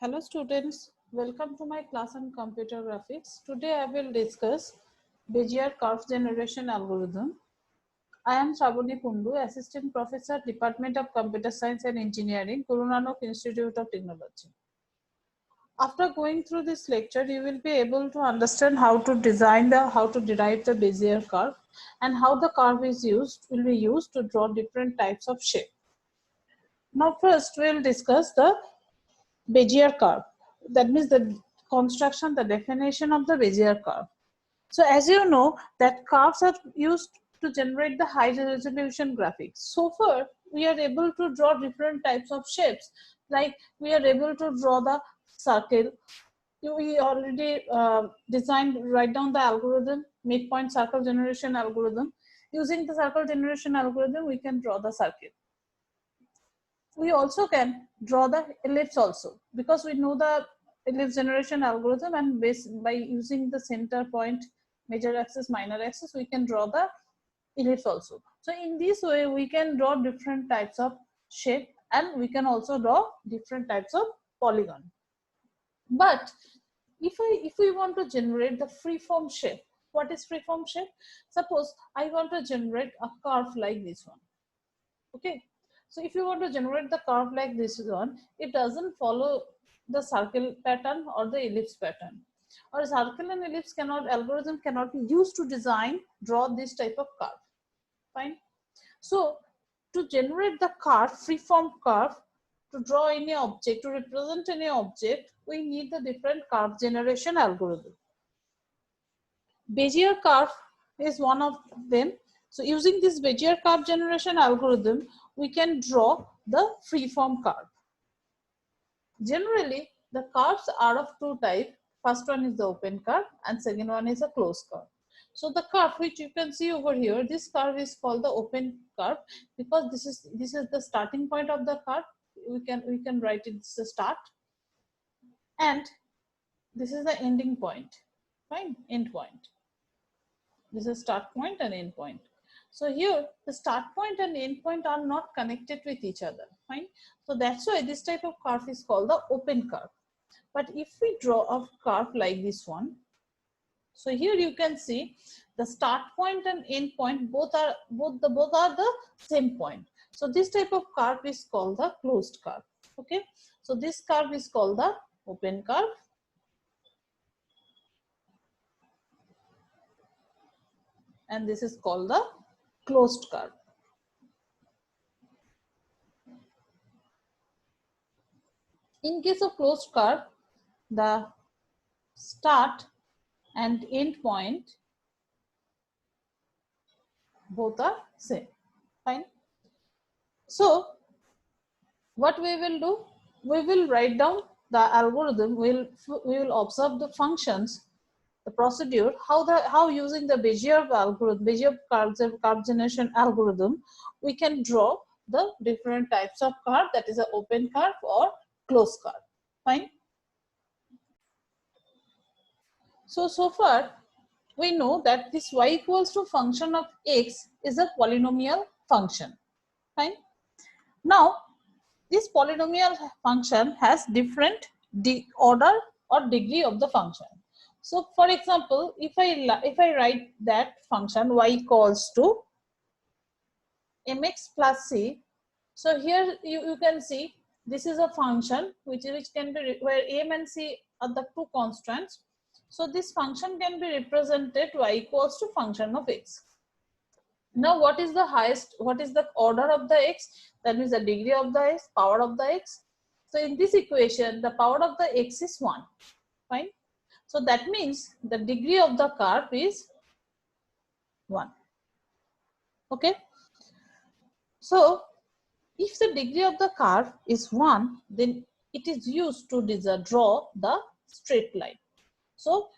Hello students, welcome to my class on computer graphics. Today I will discuss Bezier curve generation algorithm. I am Shravani Kundu, Assistant Professor, Department of Computer Science and Engineering, Guru Nanak Institute of Technology. After going through this lecture, you will be able to understand how to derive the Bezier curve and how the curve will be used to draw different types of shape. Now first we will discuss the Bezier curve. That means the construction, the definition of the Bezier curve. So as you know that curves are used to generate the high resolution graphics. So far we are able to draw different types of shapes, like we are able to draw the circle. We already write down the algorithm, midpoint circle generation algorithm. Using the circle generation algorithm we can draw the circle. We also can draw the ellipse also, because we know the ellipse generation algorithm, and by using the center point, major axis, minor axis, we can draw the ellipse also. So in this way we can draw different types of shape, and we can also draw different types of polygon. But if we want to generate the freeform shape, what is freeform shape? Suppose I want to generate a curve like this one. Okay, so if you want to generate the curve like this one, it doesn't follow the circle pattern or the ellipse pattern. Or circle and ellipse algorithm cannot be used to draw this type of curve. Fine. So to generate the curve, freeform curve, to draw any object, to represent any object, we need the different curve generation algorithm. Bezier curve is one of them. So using this Bezier curve generation algorithm, we can draw the freeform curve. Generally, the curves are of two types. First one is the open curve and second one is a closed curve. So the curve which you can see over here, this curve is called the open curve, because this is the starting point of the curve. We can write it as the start, and this is the ending point. Fine, end point. This is start point and end point. So here the start point and end point are not connected with each other. Fine. So that's why this type of curve is called the open curve. But if we draw a curve like this one, so here you can see the start point and end point both are the same point. So this type of curve is called the closed curve. Okay. So this curve is called the open curve. And this is called the closed curve. In case of closed curve, the start and end point both are same. Fine. So what we will do, we will write down the algorithm. We will observe the functions, the procedure, how using the Bezier algorithm, Bezier curve generation algorithm, we can draw the different types of curve, that is an open curve or closed curve. Fine. So far we know that this y equals to function of x is a polynomial function. Fine. Now this polynomial function has different order or degree of the function. So for example, if I write that function y equals to mx plus c, so here you can see this is a function which can be, where m and c are the two constants. So this function can be represented y equals to function of x. Now what is the order of the x? That means the degree of the x, power of the x. So in this equation, the power of the x is 1. Fine. So that means the degree of the curve is 1. Okay. So if the degree of the curve is 1, then it is used to draw the straight line. So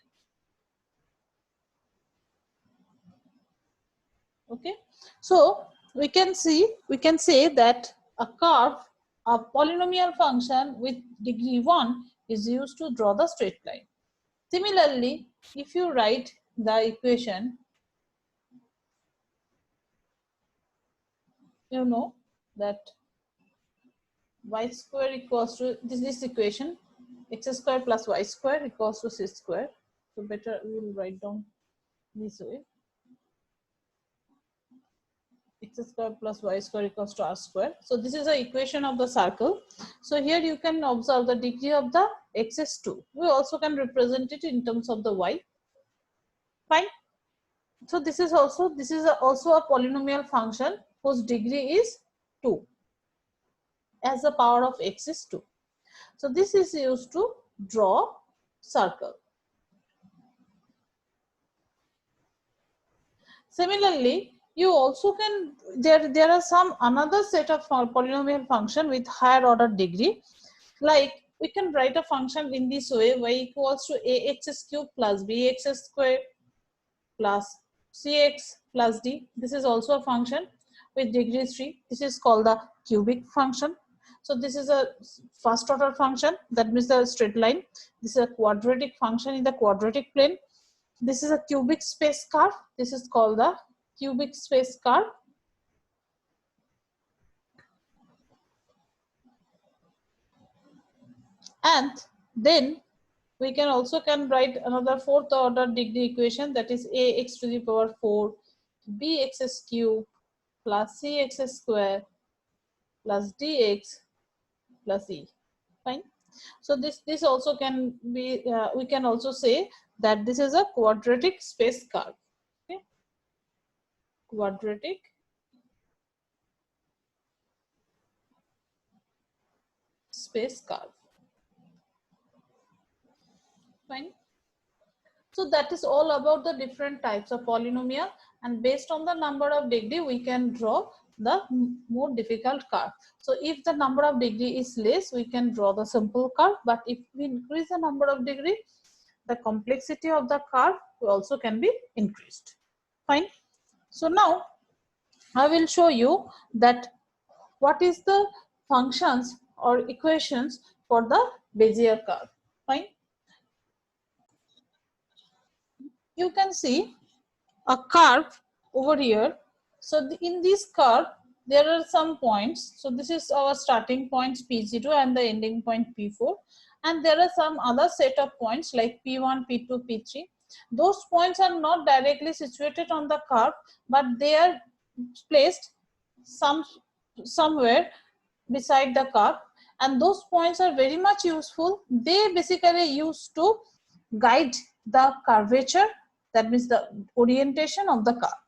okay, so we can say that a curve, a polynomial function with degree 1 is used to draw the straight line. Similarly, if you write the equation, you know that y square equals to this equation, x square plus y square equals to c square. So better we will write down this way. X square plus y square equals to r square. So this is the equation of the circle. So here you can observe the degree of the x is 2. We also can represent it in terms of the y. Fine. So this is also a polynomial function whose degree is 2 as the power of x is 2. So this is used to draw circle. Similarly, you also can, there are some another set of polynomial function with higher order degree. Like we can write a function in this way: y equals to ax cube plus bx square plus cx plus d. This is also a function with degree 3. This is called the cubic function. So this is a first order function, that means the straight line. This is a quadratic function in the quadratic plane. This is a cubic space curve. This is called the cubic space curve. And then we can also write another fourth order degree equation, that is ax to the power 4 bx cube plus cx square plus dx plus e. Fine. So this also can be, we can also say that this is a quadratic space curve. Okay. Quadratic space curve. Fine. So that is all about the different types of polynomial, and based on the number of degree we can draw the more difficult curve. So if the number of degree is less, we can draw the simple curve, but if we increase the number of degree, the complexity of the curve also can be increased. Fine. So now I will show you that what is the functions or equations for the Bezier curve. Fine. You can see a curve over here. So in this curve, there are some points. So this is our starting points P0 and the ending point P4. And there are some other set of points like P1, P2, P3. Those points are not directly situated on the curve, but they are placed somewhere beside the curve. And those points are very much useful. They basically used to guide the curvature, that means the orientation of the curve.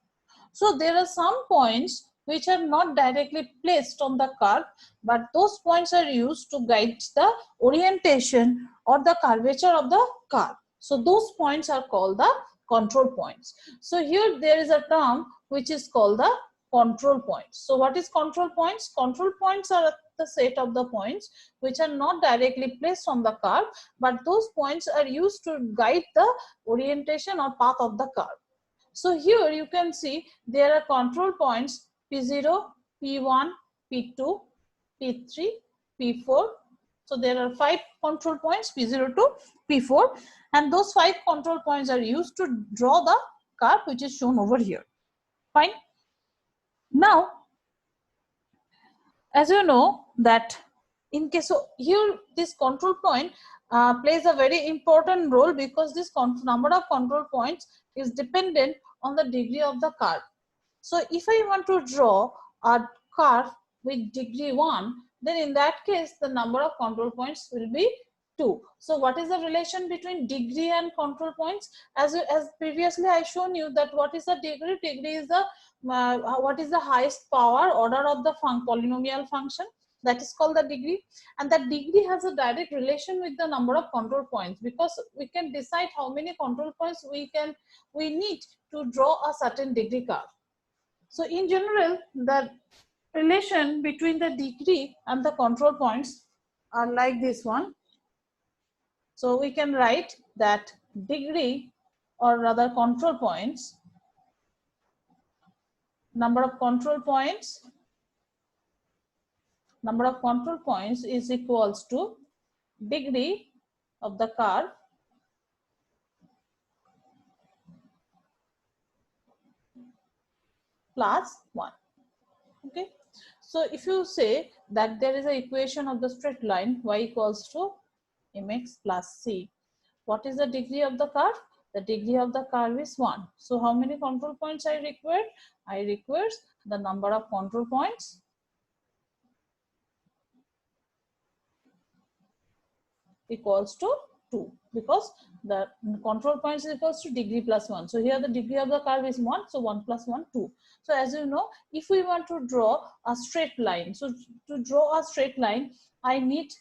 So there are some points which are not directly placed on the curve, but those points are used to guide the orientation or the curvature of the curve. So those points are called the control points. So here there is a term which is called the control points. So what is control points? Control points are the set of the points which are not directly placed on the curve, but those points are used to guide the orientation or path of the curve. So here you can see there are control points P0, P1, P2, P3, P4. So there are 5 control points P0 to P4, and those 5 control points are used to draw the curve which is shown over here. Fine. Now, as you know that in case of here, this control point plays a very important role, because this number of control points is dependent on the degree of the curve. So if I want to draw a curve with degree 1, then in that case the number of control points will be 2. So what is the relation between degree and control points? As previously I shown you that what is the degree? Degree is the what is the highest power order of the polynomial function, that is called the degree, and that degree has a direct relation with the number of control points, because we can decide how many control points we need to draw a certain degree curve. So in general, the relation between the degree and the control points are like this one. So we can write that degree, or rather control points, number of control points is equals to degree of the curve plus 1. Okay. So if you say that there is an equation of the straight line y equals to mx plus c. What is the degree of the curve? The degree of the curve is 1. So how many control points I require? I require the number of control points equals to 2, because the control points is equals to degree plus 1. So here the degree of the curve is 1, so 1 plus 1, 2. So as you know, if we want to draw a straight line, so to draw a straight line, I need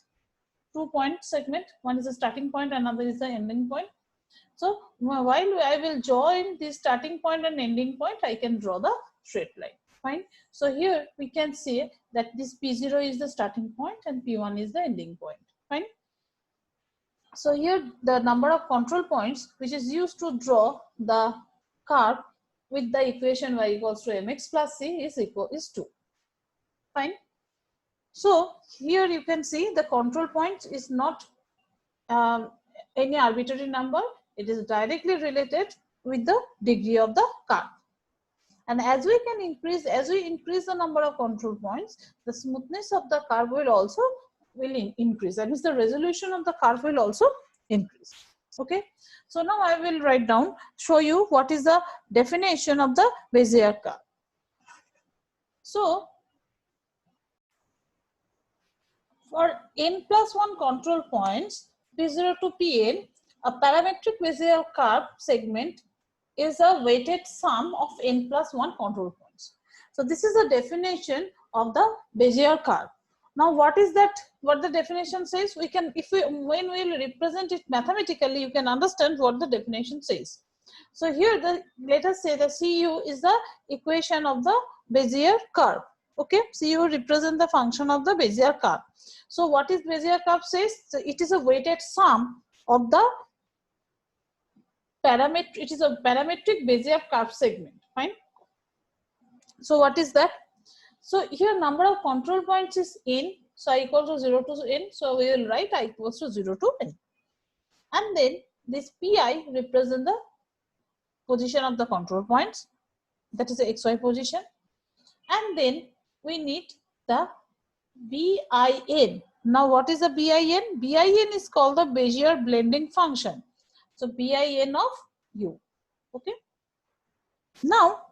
2-point segment. One is the starting point, another is the ending point. So while I will join the starting point and ending point, I can draw the straight line. Fine. So here we can say that this P0 is the starting point and P1 is the ending point. Fine. So here the number of control points which is used to draw the curve with the equation y equals to mx plus c is 2. Fine. So here you can see the control point is not any arbitrary number. It is directly related with the degree of the curve. And as we increase the number of control points, the smoothness of the curve will also increase. That means the resolution of the curve will also increase. Okay. So now I will write down, show you what is the definition of the Bezier curve. So for n plus 1 control points, P0 to Pn, a parametric Bezier curve segment is a weighted sum of n plus 1 control points. So this is the definition of the Bezier curve. Now what is that? What the definition says? We can, when we will represent it mathematically, you can understand what the definition says. So here let us say the Cu is the equation of the Bezier curve. Okay, Cu represent the function of the Bezier curve. So what is Bezier curve says? So it is a weighted sum of the parametric. It is a parametric Bezier curve segment. Fine. So what is that? So here number of control points is n. So I equal to 0 to n. So we will write I equals to 0 to n. And then this pi represent the position of the control points. That is the xy position. And then we need the bin. Now what is the bin? Bin is called the Bezier blending function. So bin of u. Okay. Now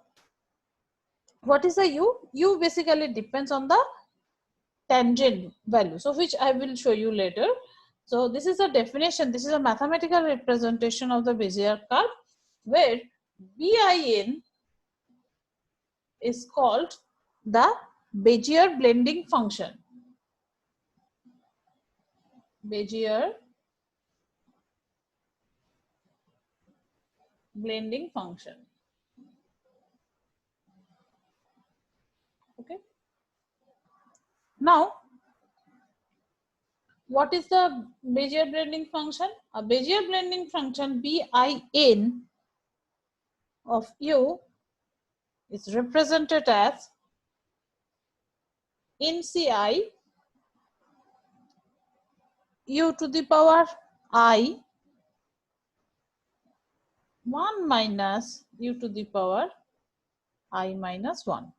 what is the u? U basically depends on the tangent value, so which I will show you later. So this is a definition. This is a mathematical representation of the Bezier curve, where bin is called the Bezier blending function. Bezier blending function. Okay. Now, what is the Bezier blending function? A Bezier blending function bin of u is represented as NCI u to the power I 1 minus u to the power I minus 1.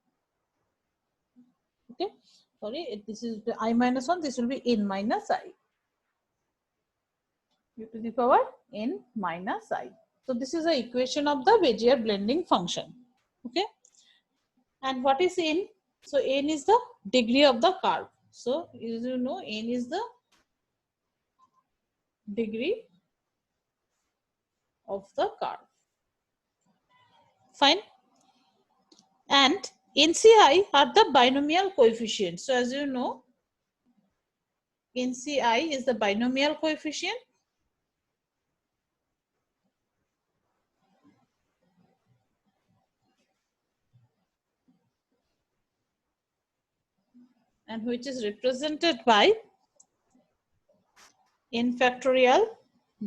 Okay, sorry, this is the I minus 1, this will be n minus I. U to the power n minus I. So this is the equation of the Bezier blending function. Okay, and what is n? So n is the degree of the curve. So as you know, n is the degree of the curve. Fine. And NCI are the binomial coefficients. So as you know, NCI is the binomial coefficient. And which is represented by n factorial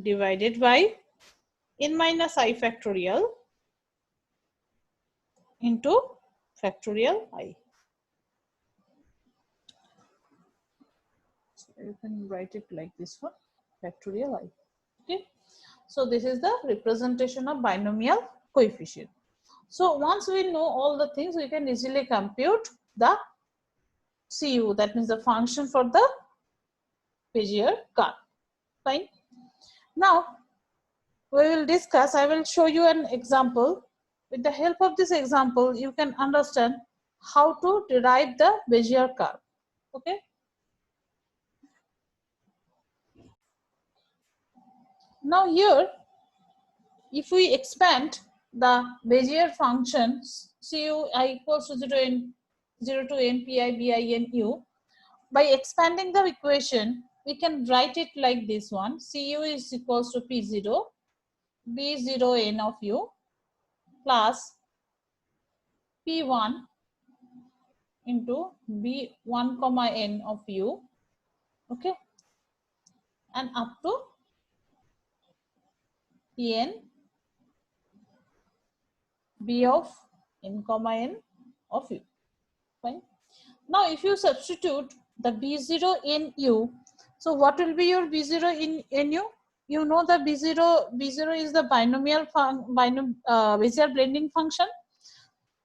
divided by n minus I factorial into factorial I. So you can write it like this one, factorial I. Okay. So this is the representation of binomial coefficient. So once we know all the things, we can easily compute the Cu, that means the function for the Bezier curve. Fine. Now we will discuss, I will show you an example. With the help of this example, you can understand how to derive the Bezier curve. Okay. Now here, if we expand the Bezier functions CUI equals to 0 to n pi bi n u, by expanding the equation, we can write it like this one. Cu is equals to P0, B0 n of u plus P1 into B1 comma n of u, okay, and up to Pn B of n comma n of u. Fine. Now, if you substitute the B0 in u, so what will be your B0 in u? You know the B0 is the binomial Bezier blending function.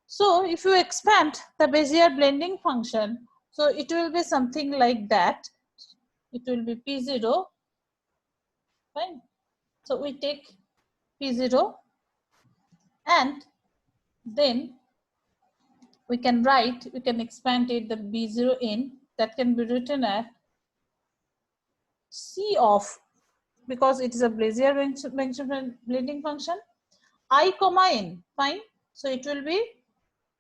So if you expand the Bezier blending function, so it will be something like that. It will be P0. Fine. So we take P0 and then we can expand it, the B0 in, that can be written as C of, because it is a Bezier blending function, I comma n. Fine. So it will be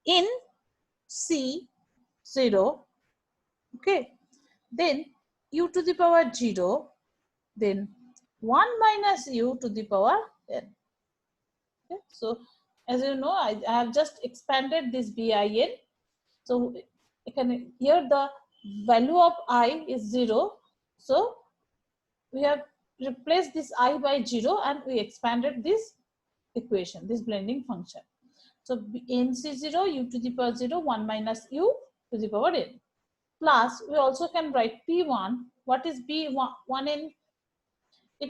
in C0, okay, then u to the power 0, then 1 minus u to the power n. Okay. So as you know, I have just expanded this bin. So here the value of I is 0. So we have replaced this I by 0 and we expanded this equation, this blending function. So nc0 u to the power 0, 1 minus u to the power n. Plus we also can write P1. What is B1 in?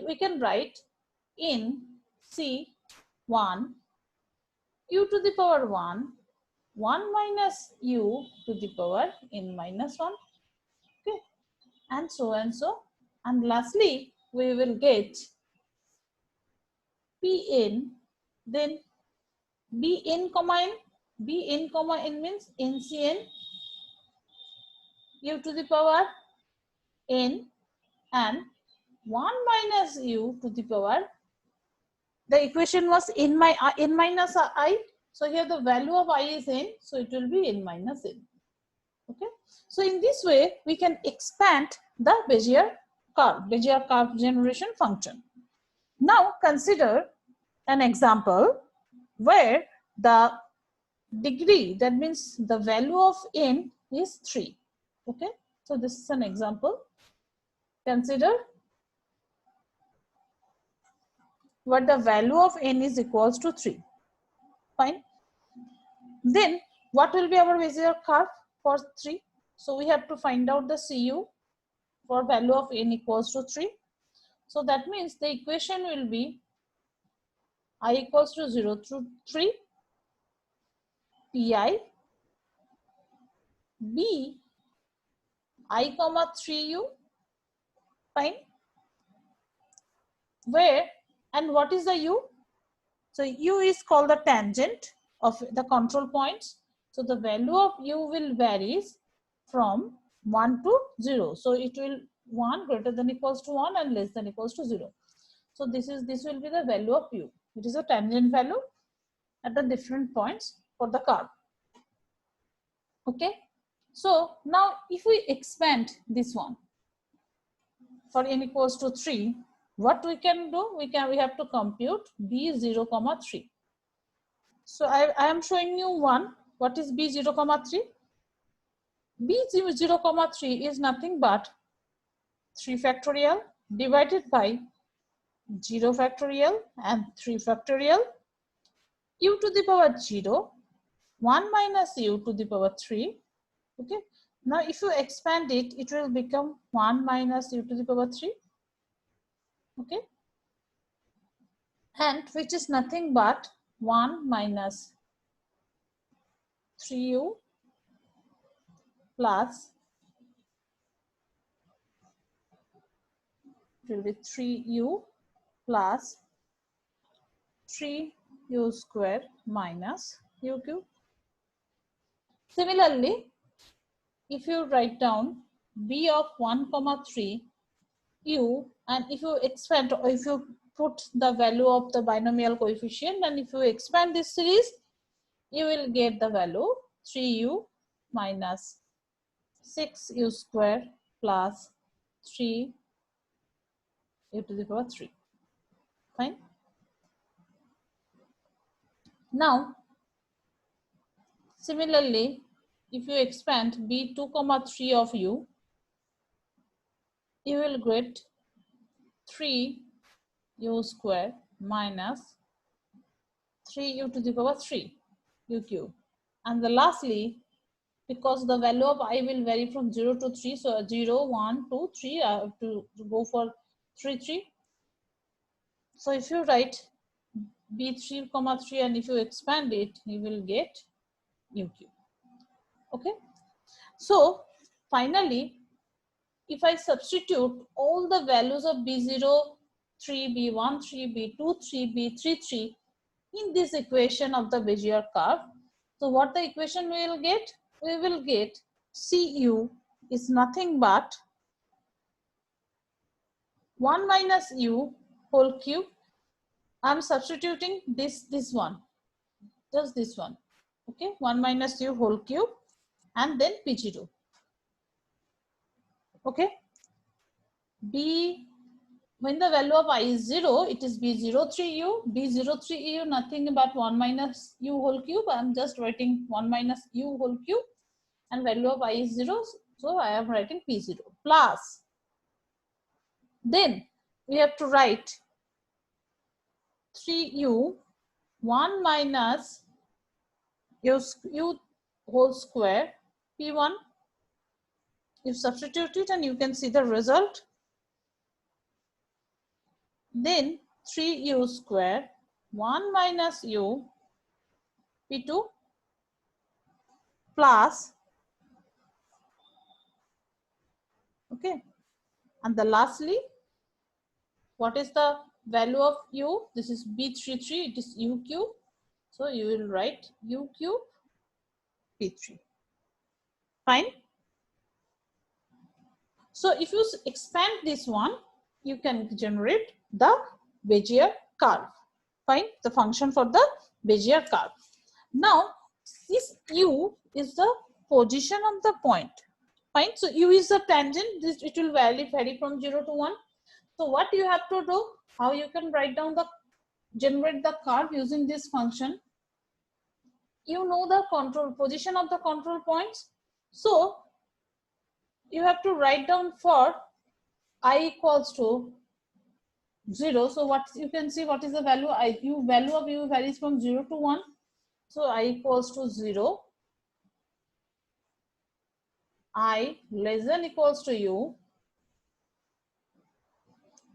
We can write in C1 u to the power 1, 1 minus u to the power n minus 1. Okay. And so and so. And lastly, we will get Pn, then Bn comma n. Bn comma n means Ncn u to the power n and 1 minus u to the power, the equation was n minus I. So here the value of I is n, so it will be n minus n. Okay. So in this way, we can expand the Bezier curve generation function. Now consider an example where the degree, that means the value of n is 3. Okay. So this is an example. Consider what the value of n is equals to 3. Fine. Then what will be our Bezier curve for 3? So we have to find out the Cu for value of n equals to 3. So that means the equation will be I equals to 0 through 3 Pi B I comma 3u. Fine. Where and what is the u? So u is called the tangent of the control points. So the value of u will varies from 1 to 0. So it will 1 greater than equals to 1 and less than equals to 0. So this will be the value of u. It is a tangent value at the different points for the curve. Okay. So now if we expand this one for n equals to 3, what we can do? We have to compute b0 comma 3. So I am showing you one. What is b0 comma 3? b0 comma 3 is nothing but 3 factorial divided by 0 factorial and 3 factorial, u to the power 0, 1 minus u to the power 3. Okay. Now if you expand it, it will become 1 minus u to the power 3. Okay. And which is nothing but 1 minus 3u plus will be 3u plus 3u square minus u cube. Similarly, if you write down b of 1 comma 3 u, and if you expand, or if you put the value of the binomial coefficient, and if you expand this series, you will get the value 3u minus 6u square plus 3u to the power 3. Fine. Now, similarly, if you expand b2 comma 3 of u, you will get 3u square minus 3u to the power 3 u cube. And the lastly, because the value of I will vary from 0 to 3, so 0, 1, 2, 3, I have to go for 3, 3. So if you write b3 comma 3 and if you expand it, you will get u cube. Okay. So finally, if I substitute all the values of b0, 3, b1, 3, b2, 3, b3, 3 in this equation of the Bezier curve, so what the equation we will get? We will get Cu is nothing but 1 minus u whole cube. I'm substituting this one, just this one. Okay, 1 minus u whole cube, and then b0. Okay, b, when the value of I is 0, it is b03u, b03u nothing but 1 minus u whole cube. I am just writing 1 minus u whole cube, and value of I is 0, so I am writing p0 plus, then we have to write 3u 1 minus u whole square p1. You substitute it and you can see the result. Then 3u square 1 minus u p2 plus, okay, and the lastly, what is the value of u? This is b33, it is u cube, so you will write u cube p3. Fine. So if you expand this one, you can generate the Bezier curve. Fine, the function for the Bezier curve. Now, this u is the position of the point. Fine, so u is the tangent. This, it will vary from 0 to 1. So what you have to do, how you can write down the, generate the curve using this function. You know the control position of the control points. So you have to write down for I equals to 0. So what you can see, what is the value? Value of u varies from 0 to 1. So I equals to 0. I less than equals to u,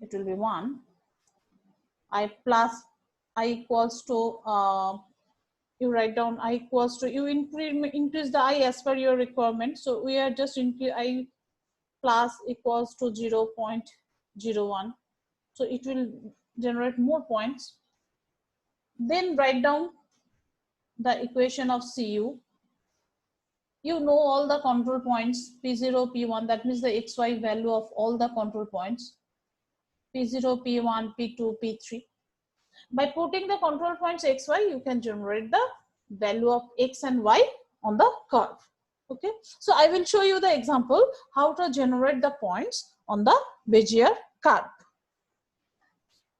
it will be 1. I plus I equals to you write down I equals to, you increase the I as per your requirement. So we are just increase I plus equals to 0.01. So it will generate more points. Then write down the equation of Cu. You know all the control points P0, P1, that means the XY value of all the control points P0, P1, P2, P3. By putting the control points XY, you can generate the value of X and Y on the curve. Okay, so I will show you the example how to generate the points on the Bezier curve.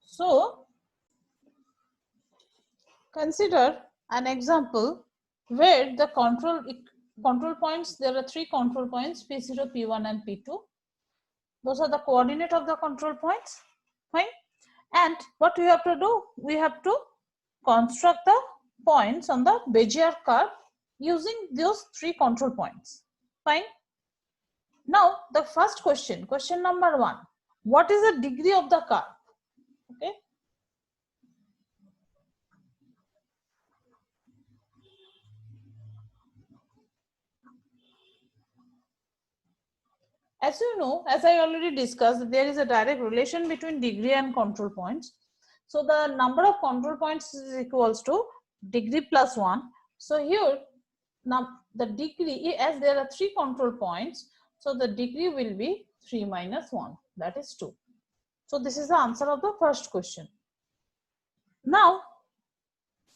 So consider an example where the control points, there are 3 control points P0, P1 and P2. Those are the coordinate of the control points. Fine. And what we have to do, we have to construct the points on the Bezier curve using those 3 control points. Fine. Now the first question, question number 1, what is the degree of the curve? Okay. As you know, as I already discussed, there is a direct relation between degree and control points. So the number of control points is equals to degree plus 1. So here now the degree, as there are 3 control points, so the degree will be 3 minus 1, that is 2. So this is the answer of the first question. Now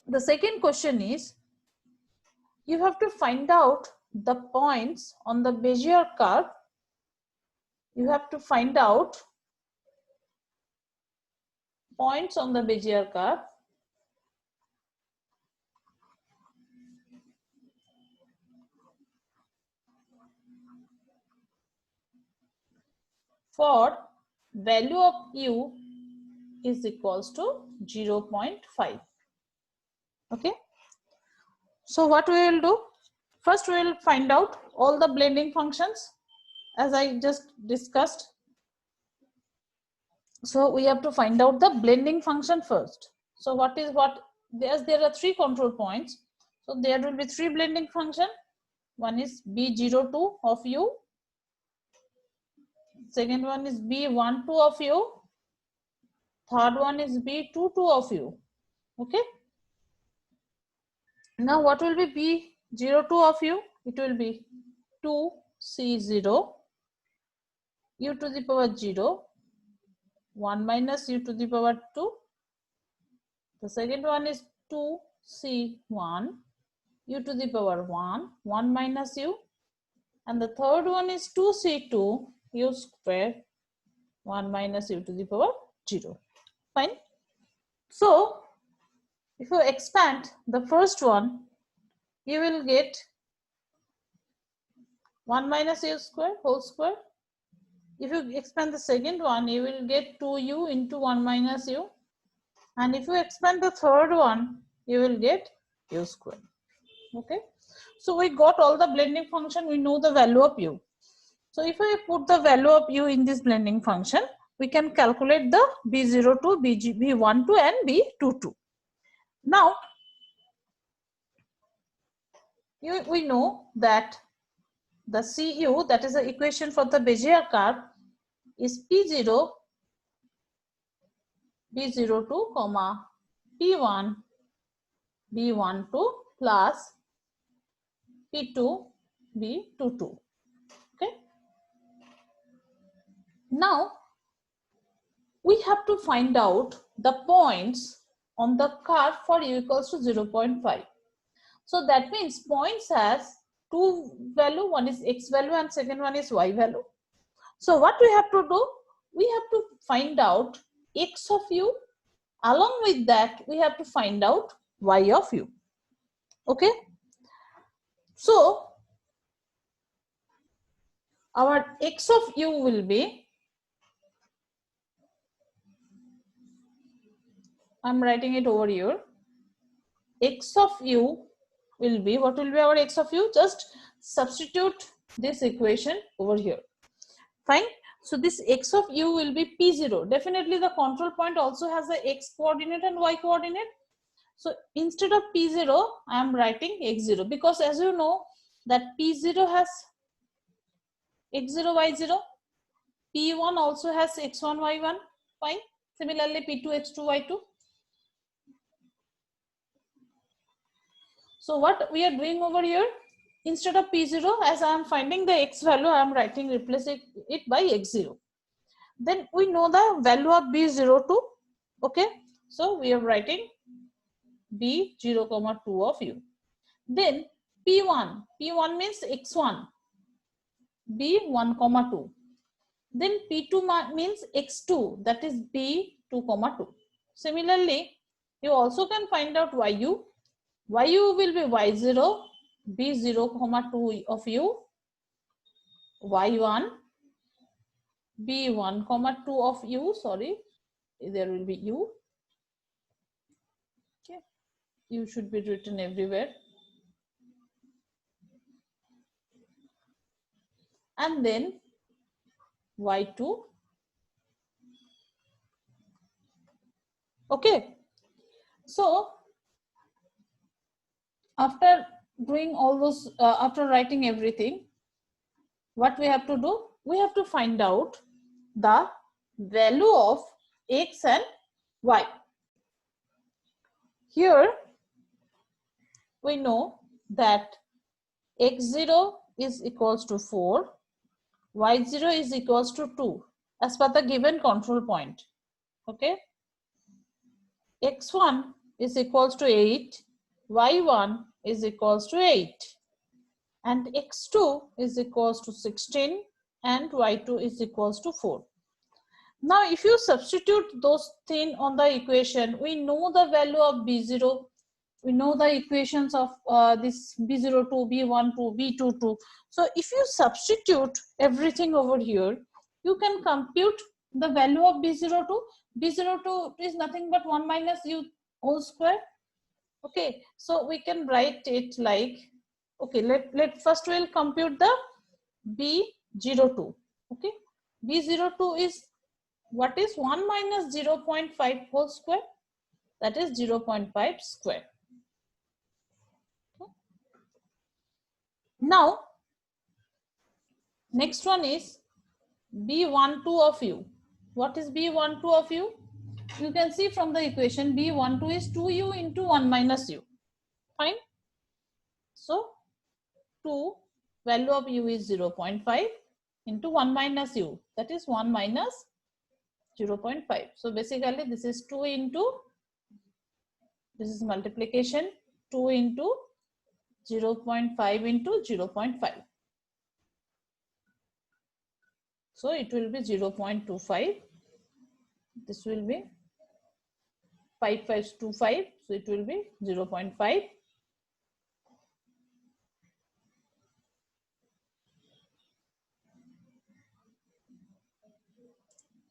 the second question is, you have to find out the points on the Bezier curve. You have to find out points on the Bezier curve for value of u is equals to 0.5. Okay. So what we will do? First we will find out all the blending functions as I just discussed. So we have to find out the blending function first. So there are 3 control points. So there will be 3 blending function. One is B02 of u. Second one is B12 of u. Third one is B22 of u. Okay. Now what will be B02 of u? It will be 2C0 u to the power 0, 1 minus u to the power 2. The second one is 2C1 u to the power 1, 1 minus u. And the third one is 2C2 u square, 1 minus u to the power 0. Fine. So if you expand the first one, you will get 1 minus u square whole square. If you expand the second one, you will get 2u into 1 minus u. And if you expand the third one, you will get u square. Okay. So we got all the blending function. We know the value of u. So if I put the value of u in this blending function, we can calculate the B02, B12 and B22. Now, we know that the Cu, that is the equation for the Bezier curve, is P0, B02, comma, P1, B12 plus P2, B22. Okay. Now, we have to find out the points on the curve for u equals to 0.5. So that means points has 2 value, one is x value and second one is y value. So what we have to do? We have to find out x of u. Along with that, we have to find out y of u. Okay. So our x of u will be, I'm writing it over here. X of u will be, what will be our x of u? Just substitute this equation over here. Fine. So this x of u will be P0. Definitely the control point also has the x coordinate and y coordinate. So instead of P0, I am writing x0, because as you know that P0 has x0, y0. P1 also has x1, y1. Fine. Similarly, P2, x2, y2. So what we are doing over here, instead of P0, as I am finding the x value, I am writing, replacing it by x0. Then we know the value of B02. Okay. So we are writing B0, 2 of u. Then P1 means x1, B1, 2. Then P2 means x2, that is B2, 2. Similarly, you also can find out yu. Yu will be y0, B0, 2 of u, y1, B1, 2 of u, sorry, there will be u. Okay. U should be written everywhere. And then y2. Okay. So after doing all those, after writing everything, what we have to do? we have to find out the value of x and y. Here we know that x0 is equals to 4, y0 is equals to 2 as per the given control point. Okay, x1 is equals to 8, y1 is equals to 8, and x2 is equals to 16 and y2 is equals to 4. Now if you substitute those things on the equation, we know the value of b0, we know the equations of this b02, b12, b22. So if you substitute everything over here, you can compute the value of b02. b02 is nothing but 1 minus u whole square. Okay, so we can write it like, okay, let first we'll compute the b02. Okay, b02 is, what is 1 minus 0.5 whole square? That is 0.5 square. Okay. Now, next one is b12 of u. What is b12 of u? You can see from the equation b12 is 2u into 1 minus u. Fine. So, 2 value of u is 0.5 into 1 minus u. That is 1 minus 0.5. So basically this is 2 into, this is multiplication, 2 into 0.5 into 0.5. So it will be 0.25. This will be 5 5 25. So it will be 0.5.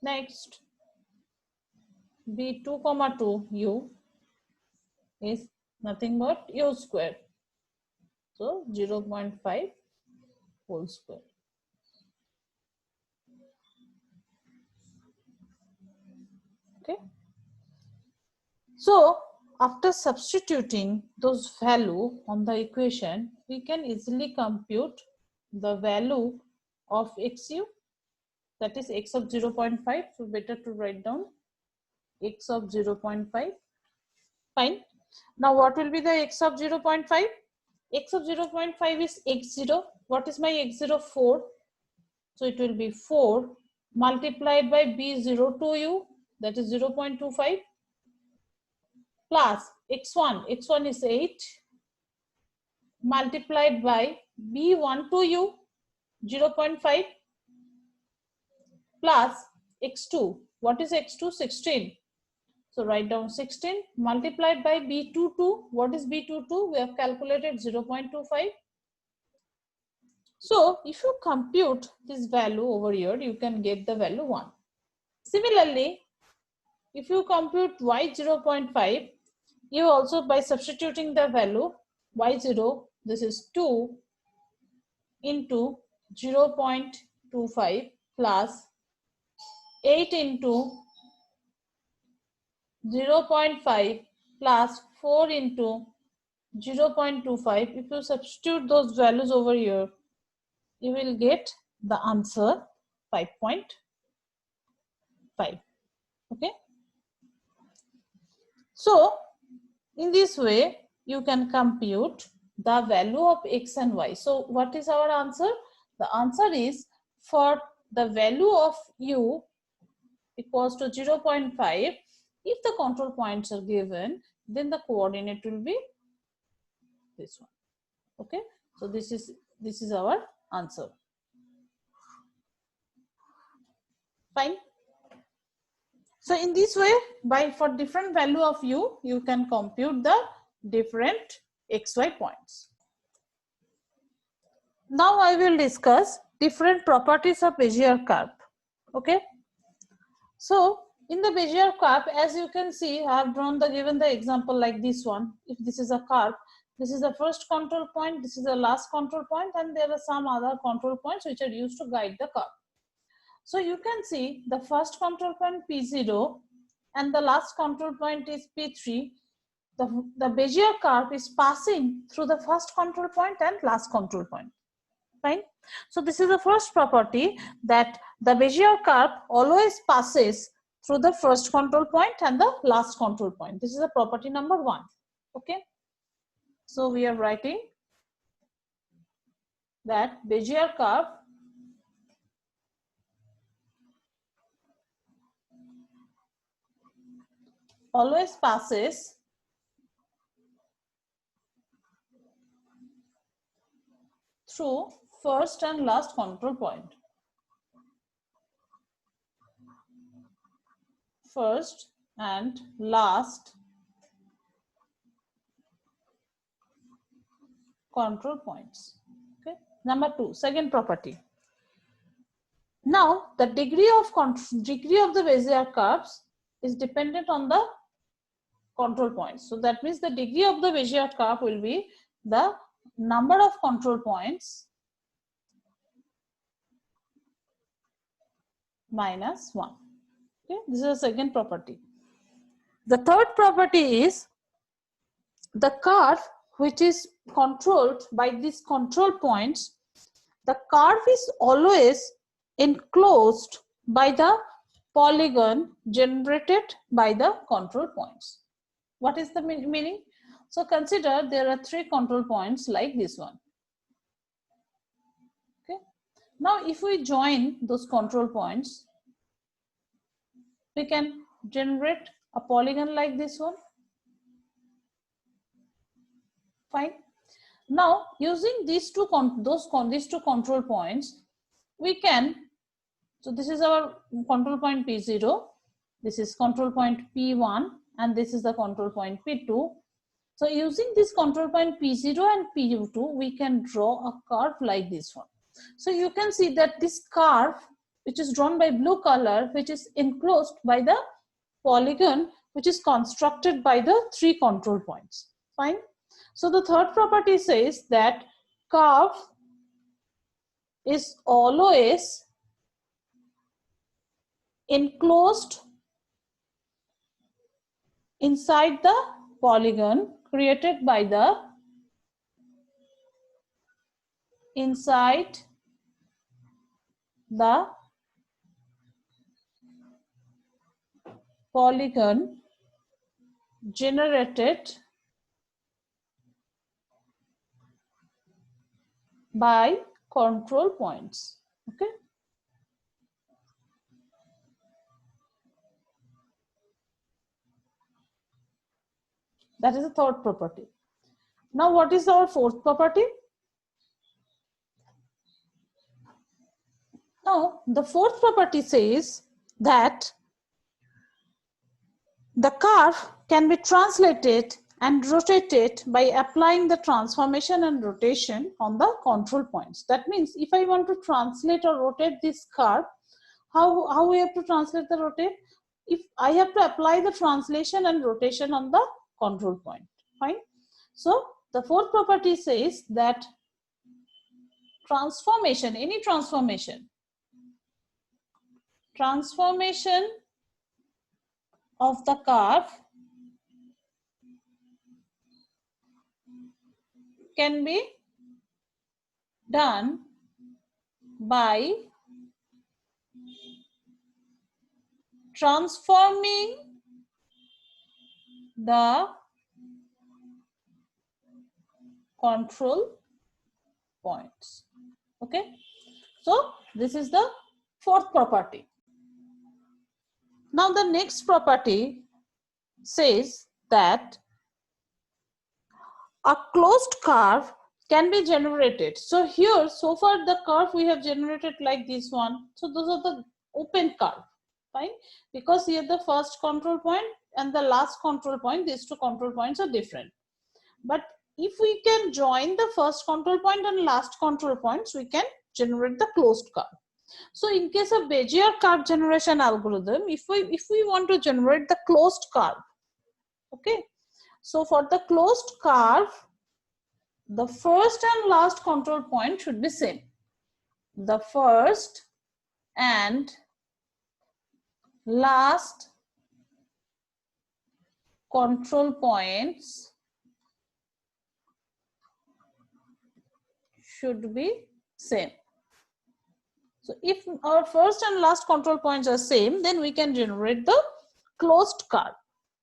Next, b2 comma 2 u is nothing but u square. So 0.5 whole square. Okay. So after substituting those value on the equation, we can easily compute the value of xu, that is x of 0.5. So better to write down x of 0.5. Fine. Now what will be the x of 0.5? X of 0.5 is x0. What is my x0? 4. So it will be 4 multiplied by b02u, that is 0.25, plus x1. x1 is 8 multiplied by b12u, 0.5, plus x2. What is x2? 16. So write down 16 multiplied by b22. What is b22? We have calculated 0.25. So if you compute this value over here, you can get the value 1. Similarly, if you compute y 0.5, you also, by substituting the value y0, this is 2 into 0.25 plus 8 into 0.5 plus 4 into 0.25. If you substitute those values over here, you will get the answer 5.5. Okay. So in this way, you can compute the value of x and y. So what is our answer? The answer is, for the value of u equals to 0.5, if the control points are given, then the coordinate will be this one. Okay, so this is our answer. Fine. So in this way, for different value of u, you can compute the different xy points. Now I will discuss different properties of Bezier curve. Okay. So in the Bezier curve, as you can see, I have given the example like this one. If this is a curve, this is the first control point, this is the last control point, and there are some other control points which are used to guide the curve. So you can see the first control point P0 and the last control point is P3. The Bezier curve is passing through the first control point and last control point. Fine. So this is the first property, that the Bezier curve always passes through the first control point and the last control point. This is the property number 1. Okay. So we are writing that Bezier curve always passes through first and last control point. First and last control points. Okay. Number 2, second property. Now the degree of the Bezier curves is dependent on the control points. So that means the degree of the Bezier curve will be the number of control points minus 1. Okay, this is the second property. The third property is the curve which is controlled by these control points. The curve is always enclosed by the polygon generated by the control points. What is the meaning? So consider there are 3 control points like this one. Okay. Now if we join those control points, we can generate a polygon like this one. Fine. Now using these two control points, we can, so this is our control point P0, this is control point P1, and this is the control point P2. So using this control point P0 and P2, we can draw a curve like this one. So you can see that this curve, which is drawn by blue color, which is enclosed by the polygon, which is constructed by the 3 control points. Fine. So the third property says that curve is always enclosed inside the polygon created by the polygon generated by control points. Okay. That is the third property. Now what is our fourth property? Now the fourth property says that the curve can be translated and rotated by applying the transformation and rotation on the control points. That means if I want to translate or rotate this curve, how we have to translate the rotate? If I have to apply the translation and rotation on the control point. Fine. So the fourth property says that transformation, any transformation of the curve can be done by transforming the control points. Okay. So this is the fourth property. Now the next property says that a closed curve can be generated. So here, so far the curve we have generated like this one. So those are the open curve. Fine. Because here the first control point and the last control point, these 2 control points are different. But if we can join the first control point and last control points, we can generate the closed curve. So in case of Bezier curve generation algorithm, if we want to generate the closed curve, okay. So for the closed curve, the first and last control point should be same. The first and last control points should be same. So if our first and last control points are same, then we can generate the closed curve.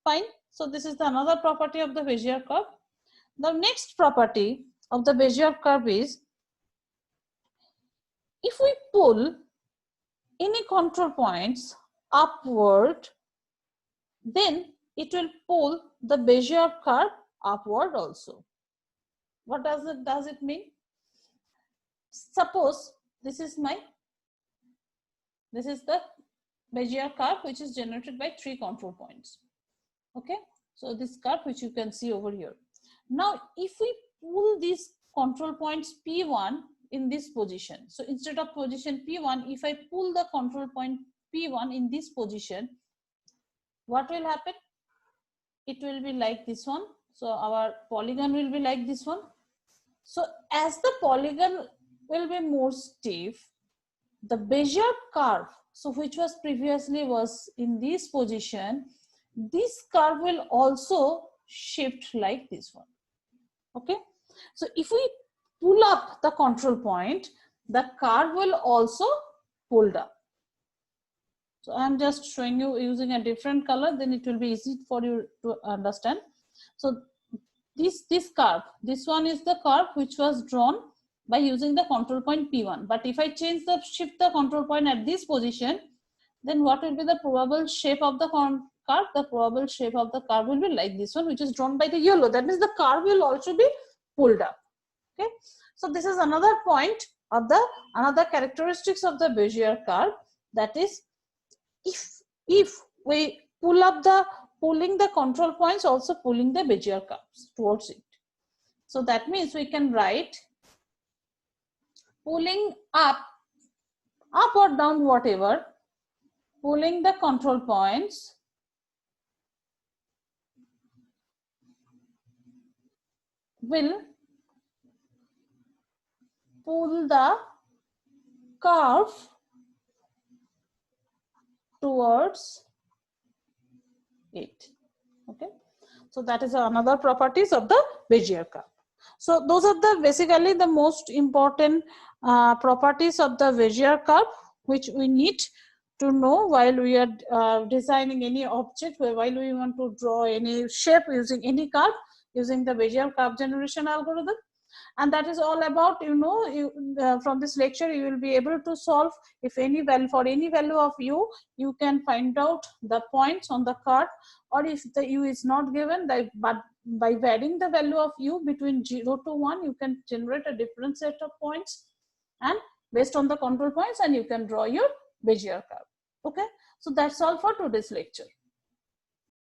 Fine. So this is another property of the Bezier curve. The next property of the Bezier curve is, if we pull any control points upward, then it will pull the Bezier curve upward also. What does it mean? Suppose this is the Bezier curve which is generated by 3 control points. Okay, so this curve which you can see over here. Now if we pull these control points P1 in this position, so instead of position P1, if I pull the control point P1 in this position, what will happen? It will be like this one. So our polygon will be like this one. So as the polygon will be more stiff, the Bezier curve, so which was previously was in this position, this curve will also shift like this one. Okay, so if we pull up the control point, the curve will also pull up. So I am just showing you using a different color, then it will be easy for you to understand. So this curve, this one is the curve which was drawn by using the control point P1. But if I shift the control point at this position, then what will be the probable shape of the curve? The probable shape of the curve will be like this one, which is drawn by the yellow. That means the curve will also be pulled up. Okay, so this is another point of another characteristics of the Bezier curve, that is, if we pulling the control points, also pulling the Bezier curves towards it. So that means we can write pulling up or down, whatever, pulling the control points will pull the curve towards it. Okay, so that is another properties of the Bezier curve. So those are basically the most important properties of the Bezier curve, which we need to know while we are designing any object, while we want to draw any shape using any curve, using the Bezier curve generation algorithm. And that is all about, from this lecture you will be able to solve, if any value, for any value of u, you can find out the points on the curve, or if the u is not given, but by varying the value of u between 0 to 1, you can generate a different set of points, and based on the control points, and you can draw your Bezier curve. Okay, so that's all for today's lecture.